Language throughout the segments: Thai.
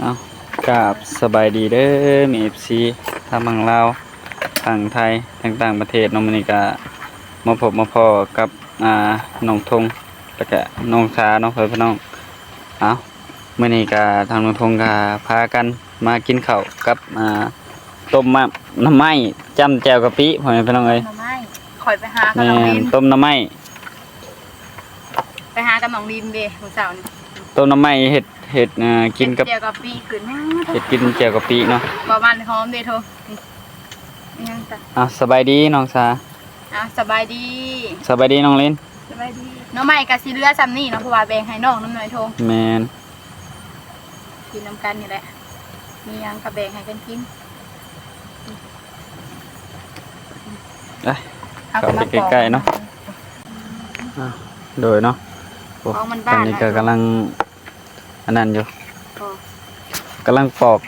เอากราบสบายดีเด้อมีเอฟซีทางฝั่งลาวทางไทยต่างประเทศน้องมณิกามาพบมาพอกับน้องทงแล้วก็น้องชาน้องเพื่อนพี่น้องเอามณิกาทางน้องทงกาพากันมากินข้าวกับต้มน้ำไม้จ้ำแจ่วกะปิพ่อแม่พี่น้องเอ้ยน้ำไม้คอยไปหากับ แม่ น้องลิน ต้มน้ำไม้ ไปหากับน้องลินเด้มื้อเช้านี่ ต้มน้ำไม้เห็ดกินกับ เจียวกับปีขึ้นมา เห็ดกินแจ่วกะปิเนาะ บ่มันหอมเด้โทนี่ยังจ้ะ สบายดีน้องชา สบายดี สบายดีน้องเล่น สบายดีน้องใหม่ก็สิเหลือซ้ำนี่เนาะเพราะว่าแบ่งให้น้องน้ำหน่อยโท แมน กินน้ำกันนี่แหละมีหยังก็แบ่งให้กันกิน เอ้ย เข้าไปใกล้ๆเนาะ โดยเนาะโอ้ ของมัน ต บ้า อน น นี้ก็กำลังอันนั้นอยู่ โอ้ กำลังปอก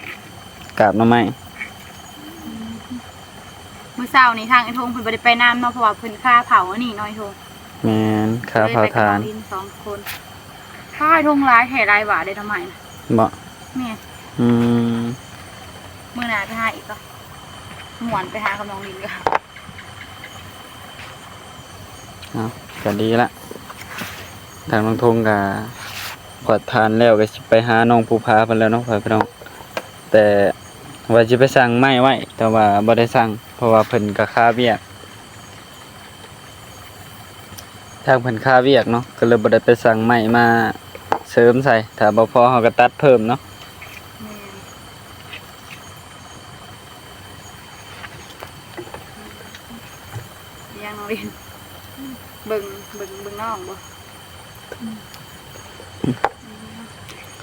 กาบหน่อไม้ มื้อเช้านี่ทางไอ้ทงเพิ่นบ่ได้ไปน้ำเนาะเพราะว่าเพิ่นฆ่าเผาอันนี้น้อยโท แมนข้าเผาทาน เลยไปกับน้องลิน2 คนฆ่าไอ้ทงหลายแห่หลายหว่าได้ทำไมนะ เหมาะ แม่ อืม มื้อหน้าไปหาอีกก็หวนไปหากับน้องลินก็ เอาก็ดีละทางน้องทงก็กวาดทานแล้วก็สิไปหาน้องภูผาเพิ่นแล้วเนาะพี่น้องแต่ว่าสิไปสั่งไม้ไว้แต่ว่าบ่ได้สั่งเพราะว่าเพิ่นก็ค่าเวียกทางเพิ่นค่าเวียกเนาะก็เลยบ่ได้ไปสั่งไม้มาเสริมใส่ถ้าบ่พอเฮาก็ตัดเพิ่มเนาะ ยังน้องลินเบิ่งน้องบ่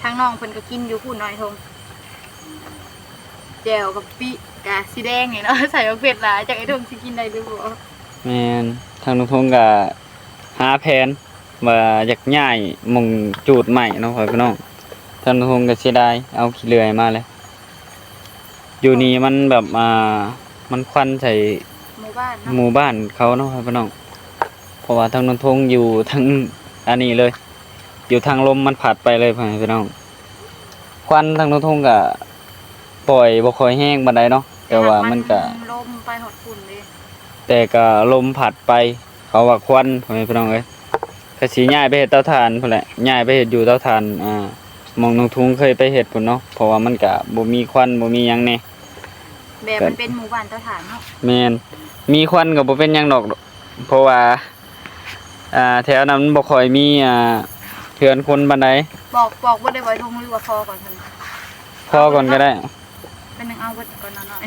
ทางน้องเพิ่นก็กินอยู่พูดน้อยทงแจ่วกับปิกะสีแดงนี่เนาะ ใส่มะเขือหลายจากไอ้ทงสิกินได้หรือบ่ แม่นทางน้องทงก็หาแผนว่าอยากย้ายหม่องจูดใหม่เนาะพี่น้องทางน้องทงก็เสียดายเอาขี้เลื่อยมาเลยอยู่นี่มันแบบมันควันใส่ หมู่บ้านเนาะ หมู่บ้านเขาเนาะพี่น้องเพราะว่าทางน้องทงอยู่ทางอันนี้เลย อยู่ทางลมมันผัดไปเลยพี่น้องควันทางน้องทงก็ปล่อยบ่ค่อยแห้งปานใดเนาะแต่ว่ามันก็ ลมไปหดฝุ่นเด้ แต่ก็ลมผัดไปเขาว่าควันพี่น้องเอ้ยก็สิย้ายไปเฮ็ดเตาถ่านพุ่นแหละย้ายไปเฮ็ดอยู่เตาถ่านหม่องน้องทุงเคยไปเฮ็ดพุ่นเนาะเพราะว่ามันก็บ่มีควันบ่มีหยังแน่ แบบมันเป็นหมู่บ้านเตาถ่านเนาะ แม่นมีควันก็บ่เป็นหยังดอกเพราะว่าแถวนั้นมันบ่ค่อยมีเทือนคนปานใด บอกบ่ได้ไว้ทงหรือว่าพอก่อนเพิ่น พอก่อนก็ได้ เป็นนึงเอาเบิดก่อนน้อย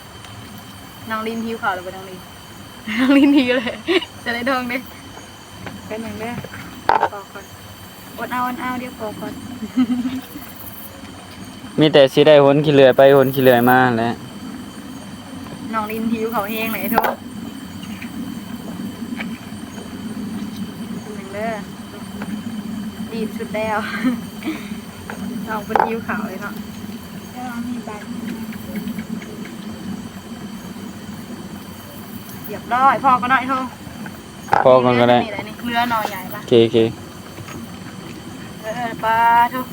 ๆน้องลินหิวข้าวแล้วบ่น้องลิน น้องลินหิวเลยจะได้ทงเด้เป็นหยังเด้อพอก่อนอดเอาเดี๋ยวพอก่อน มีแต่สิได้หนขี้เลื่อยไปหนขี้เลื่อยมาแหละ น้องลินหิวเขาวแห้งเลยทุกหนึ่งเด้อดีดชุดแล้วน้องเป็นหิวเขาวเลยเนาะแล้วน้องมีบัตรเรียบร้อยพอก็น้อยทุก พอก่อนก็ได้ นี่แหละนี่เรือหน่อใหญ่ปะ โอเคปลาทุก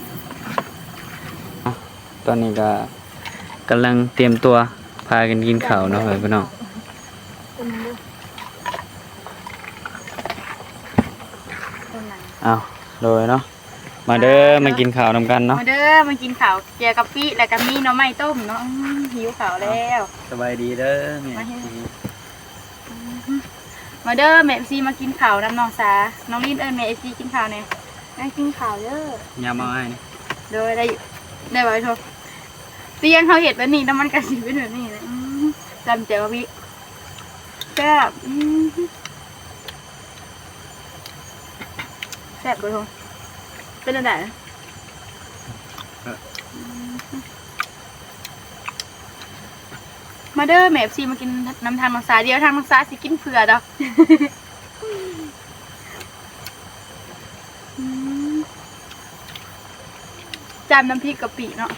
ตอนนี้ก็กำลังเตรียมตัวพากันกินข้าวเนาะพี่น้อง คนนึงคนไหน อ้าวโดยเนาะมาเด้อมากินข้าวนำกันเนาะ มาเด้อมากินข้าวเจียวกะปิแล้วก็มีหน่อไม้ต้มเนาะหิวข้าวแล้ว สบายดีเด้อแม่ มาเด้อแม่เอฟซีมากินข้าวน้ำน้องสาน้องลินแม่เอฟซีกินข้าวเนี่ยนั่งกินข้าวเด้อย ามเอาให้นี่ โดยได้ไว้โทษเตียงเขาเห็ดแบบนี้แล้วมันกระสีเป็นแบบนี้เลยจำเจ้าพี่แซ่บแซ่บเลยโทษเป็นอะไรมาเด้อแม่เอฟซีมากินน้ำทางน้องสาเดียวทางน้องสาสิกินเผื่อดอก จำน้ำพริกกะปิเนาะ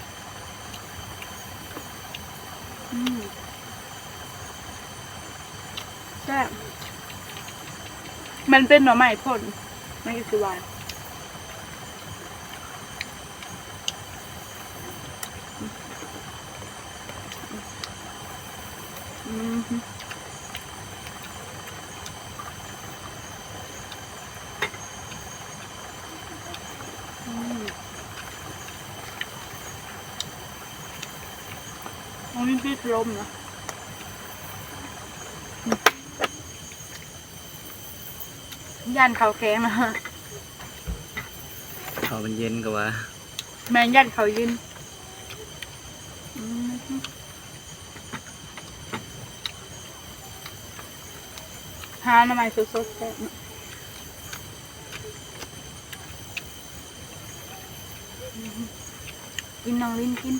ใช่มันเป็นหน่อไม้พ่นไม่ก็คือหวาน อันนี้พี่ลมนะยันเขาแกงนะ เขาเป็นเย็นกว่า แม่ยันเขายินหาหน่อไม้สดๆแซ่บเนาะกินน้องลิ้นกิน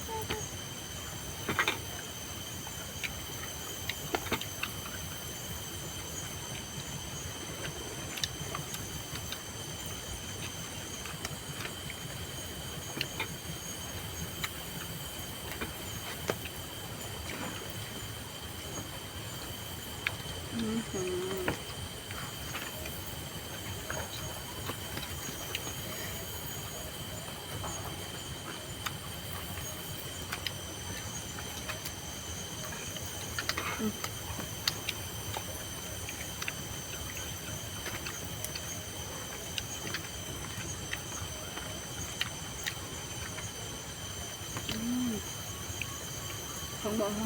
ของบอกให้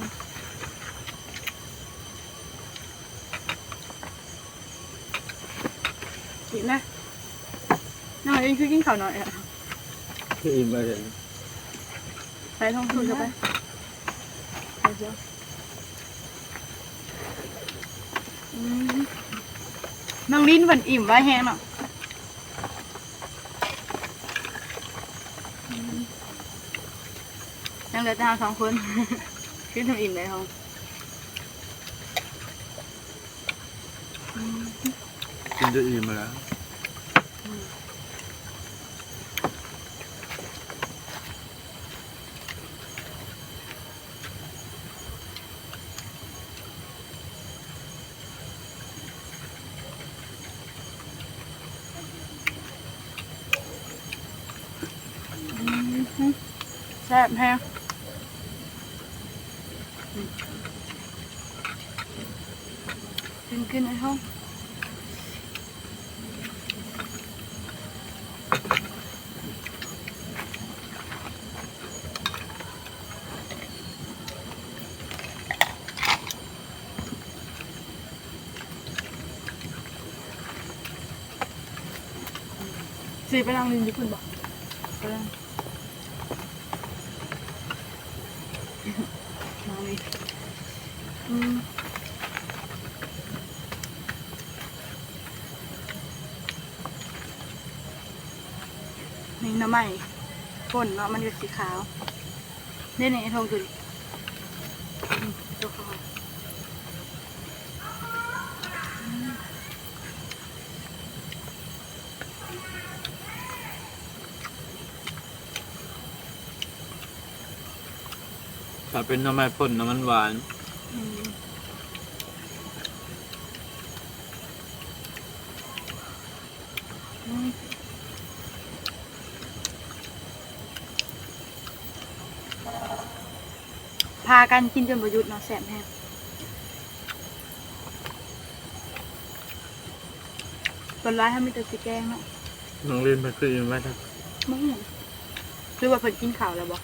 กินนะน้องลิ้นคือกินข้าวหน่อยอ่ะ คืออิ่มไปเลย ใส่ท้องทุนเข้าไปเดี๋ยวน้องลิ้นมันอิ่มไว้แห้งเนาะยังเหลือแต่เรา2 คนขึ้นทำอิ่มเลยเขา กินจะอิ่มมาแล้ว แซ่บแห้งกินไอ้ห้องสิไปนั่งรินญี่ปุ่นบอกไปนั่งมาเลยนี่น้ำใหม่ฝนเนาะมันอยู่สีขาวนี่นี่ทองจุดตัวขาวถ้าเป็นน้ำมันพ่นน้ำมันหวานพากันกินจนประยุทธ์เนาะแสบแห้งคนร้ายทำมีแต่สีแกงเนาะ น้องเล่นไปคืออิ่มไว้ทั้ง มึงคือว่าเพิ่นกินข้าวแล้วบอก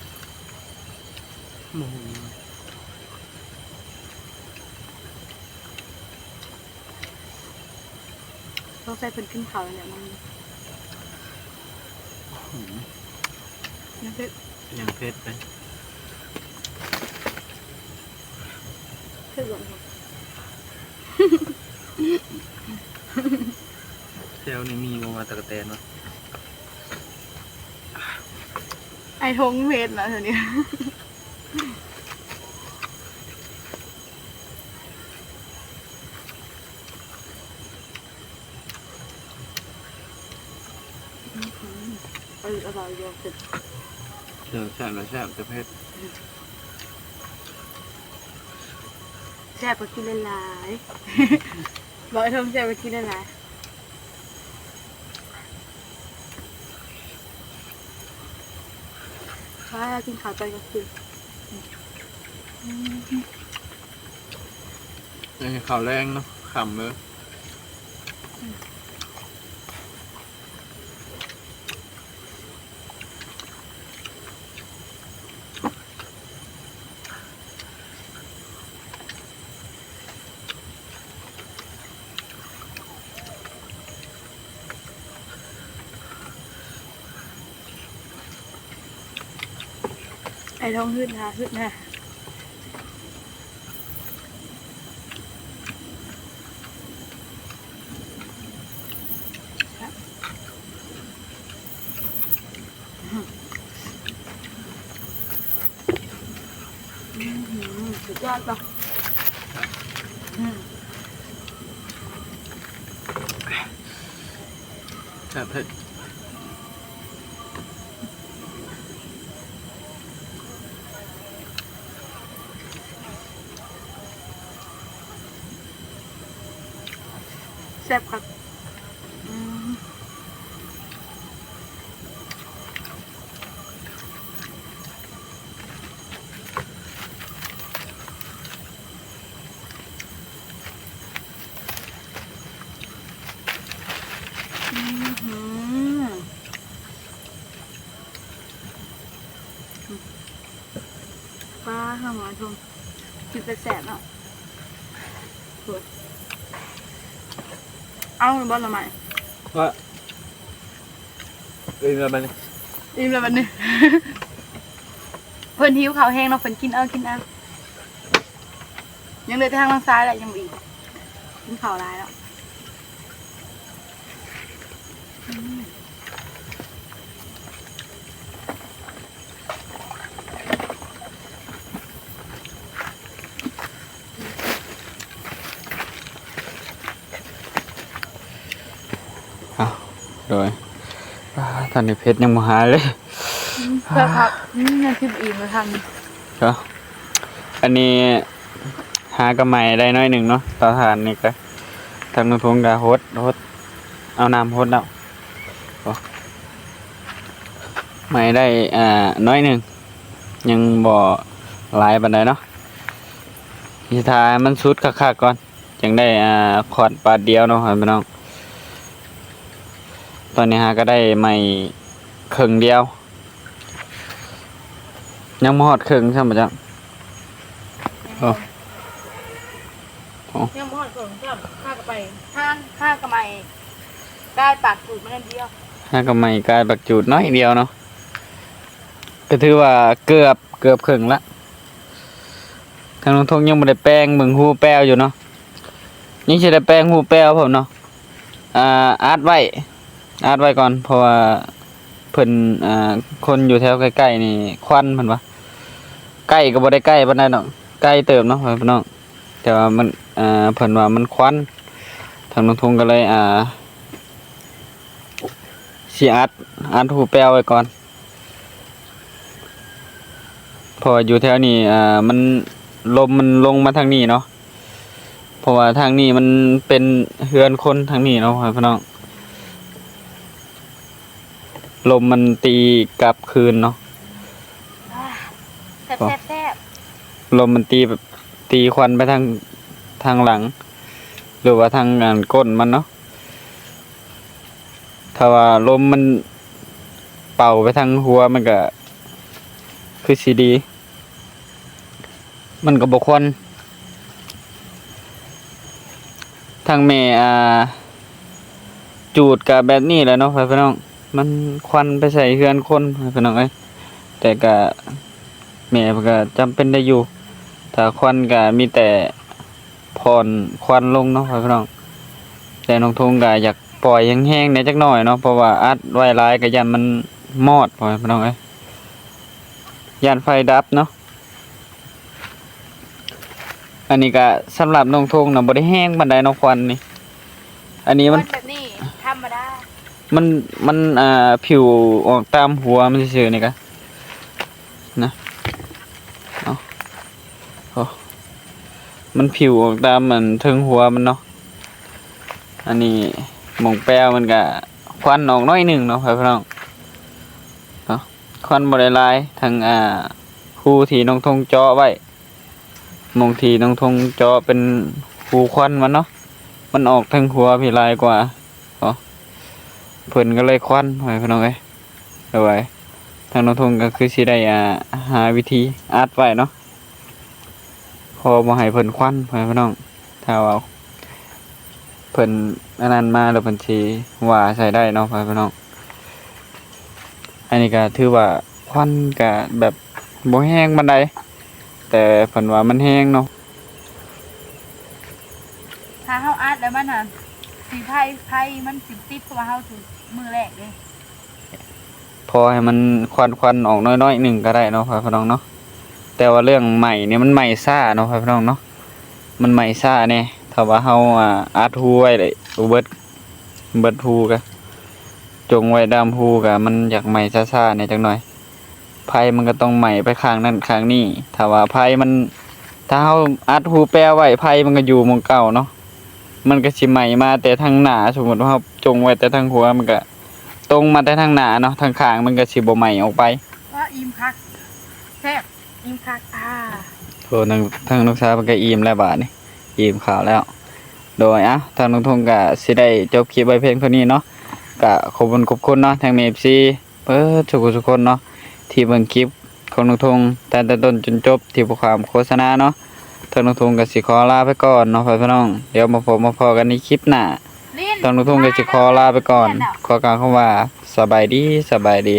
ต้องใส่เพิ่นกินข้าวแล้วเนี่ยมันยังเพชร ยังเพชรไป เพชรหลง แถวนี้มีมาตะกะแตนวะ ไอทงเพชรนะเธอเนี่ยอร่อยเยอะสุด เดี๋ยวแซ่บแล้วแซ่บจะเพชร แซ่บกว่ากินหลายๆบอกไอ้ทงแซ่บกว่ากินหลายๆข้ากินข้าวไปก็คือ นี่ข่าวแรงเนาะขำเลยไอ้ท้องฮึดนะสุดยอดป่ะครับเผ็ดแซ่บครับป้าข้าวหมูชมกินแซ่บเนาะเอาบอลละไหม ว่าเอ้ยมาบ้านนี่ อิ่มแล้วบัดนี้ เพิ่นหิวข้าวแห้งเนาะเพิ่นกินเอายังเหลือแต่ทางซ้ายแหละยังบ่อีกกินข้าวหลายแล้วโดยตอนนี้เพชรยังบ่หายเลย เพื่อครับยังคิดอิ่มมาทำ ครับอันนี้หากระไหมได้น้อยหนึ่งเนาะต่อทานนี่ก็ทางนนทงกะโฮดเอาน้ำโฮดแล้วไหมได้น้อยหนึ่งยังบ่หลายปานใดเนาะสิทามันสุดคักๆก่อนจังได้ขอดปาดเดียวเนาะพี่น้องตอนนี้หาก็ได้ไหมครึ่งเดียวยังบ่ฮอดครึ่งใช่มั้ยจ๊ะ ยังบ่ฮอดส่งครับข้ากระไปห้ากระไมได้ปากจูดมานั่นเดียว ห้ากระไหมกลายบักจูดน้อยเดียวเนาะก็ถือว่าเกือบครึ่งละทางนนทงยังบ่ได้แป้งเบิ่งหูแป้วอยู่เนาะยังสิได้แป้งหูแป้วผมเนาะอัดไว้ก่อนเพราะว่าเพิ่นคนอยู่แถวใกล้ๆนี่ควันเพิ่นว่าใกล้ก็บ่ได้ใกล้ปานใดเนาะใกล้เติบเนาะพี่น้องแต่ว่ามันเพิ่นว่ามันควันทางนนทงก็เลยสิอัดหูแป้วไว้ก่อนเพออยู่แถวนี้มันลมมันลงมาทางนี้เนาะเพราะว่าทางนี้มันเป็นเฮือนคนทางนี้เนาะพี่น้องลมมันตีกลับคืนเนาะแซ่บลมมันตีแบบตีควันไปทางหลังหรือว่าทางก้นมันเนาะถ้าว่าลมมันเป่าไปทางหัวมันก็คือสิดีมันก็บ่ควันทางแม่จูดกับแบบนี้แหละเนาะพี่น้องมันควันไปใส่เฮือนคนพี่น้องเอ้ยแต่ก็แม่ก็จำเป็นได้อยู่ถ้าควันก็มีแต่ผ่อนควันลงเนาะพี่น้องแต่น้องทงก็อยากปล่อยแห้งๆในจักหน่อยเนาะเพราะว่าอัดไว้หลายก็ยันมันมอดพี่น้องเอ้ยยันไฟดับเนาะอันนี้ก็สำหรับน้องทงน่ะบ่ได้แห้งปานใดเนาะควันนี่อันนี้มัน แบบนี้ธรรมดา มันผิวออกตามหัวมันซื่อๆนี่ก็นะมันผิวออกตามมันถึงหัวมันเนาะอันนี้หมองแป้วมันก็ควันออกน้อยหนึ่งเนาะพี่น้องเนาะควันบ่ได้หลายทางคู่ที่น้องทงเจาะไว้หมองที่น้องทงเจาะเป็นห หูควันมันเนาะมันออกทางหัวพี่ลายกว่าเพิ่นก็เลยควันไว้พี่น้องเอ้ยเอาไว้ทางน้องทงก็คือสิได้หาวิธีอัดไว้เนาะพอบ่ให้เพิ่นควันไว้พี่น้องถ้าว่าเพิ่นอันนั้นมาแล้วเพิ่นสิว่าใช้ได้เนาะพี่น้องอันนี้ก็ถือว่าควันก็แบบบ่แห้งปานใดแต่เพิ่นว่ามันแห้งเนาะ ถ้าเฮาอัดแล้วมันน่ะสีไผ่มันสิติดเพราะว่าเฮาถูกมือแรกเลย พอให้มันควันออกน้อยๆหนึ่งก็ได้เนาะพี่น้องเนาะแต่ว่าเรื่องใหม่เนี่ยมันใหม่ซ่าเนาะพี่น้องเนาะมันใหม่ซ่าเนี่ยถ้าว่าเฮาอัดหูไว้เลยเบิดหูกะจงไว้ดามหูกะมันอยากใหม่ซ่าๆเนี่ยจังหน่อยไพ่มันก็ต้องใหม่ไปข้างนั้นข้างนี้ถ้าว่าไพ่มันถ้าเฮาอัดหูแปรไว้ไพ่มันก็อยู่หม้องเก่าเนาะมันก็สิใหม่มาแต่ทางหน้าสมมุติว่าเฮาจงไว้แต่ทางหัวมันก็ตรงมาแต่ทางหน้าเนาะทางข้างมันก็สิบ่ใหม่ออกไป ว่าอิ่มคักแซ่บอิ่มคักโททางลูกสาวมันก็อิ่มแล้วบาดนี่อิ่มข่าวแล้ว โดยทางน้องทงก็สิได้จบคลิปไว้เพียงเท่านี้เนาะก็ขอบคุณเนาะทาง MC เปิดทุกคนเนาะที่เบิ่งคลิปของน้องทงแต่ต้นจนจบที่ผู้ความโฆษณาเนาะทางน้องทงก็สิขอลาไปก่อนเนาะพี่น้องเดี๋ยวมาพอกันในคลิปหน้า ลิ้น ทางน้องทงก็สิขอลาไปก่อนขอกล่าวคำว่าสบายดี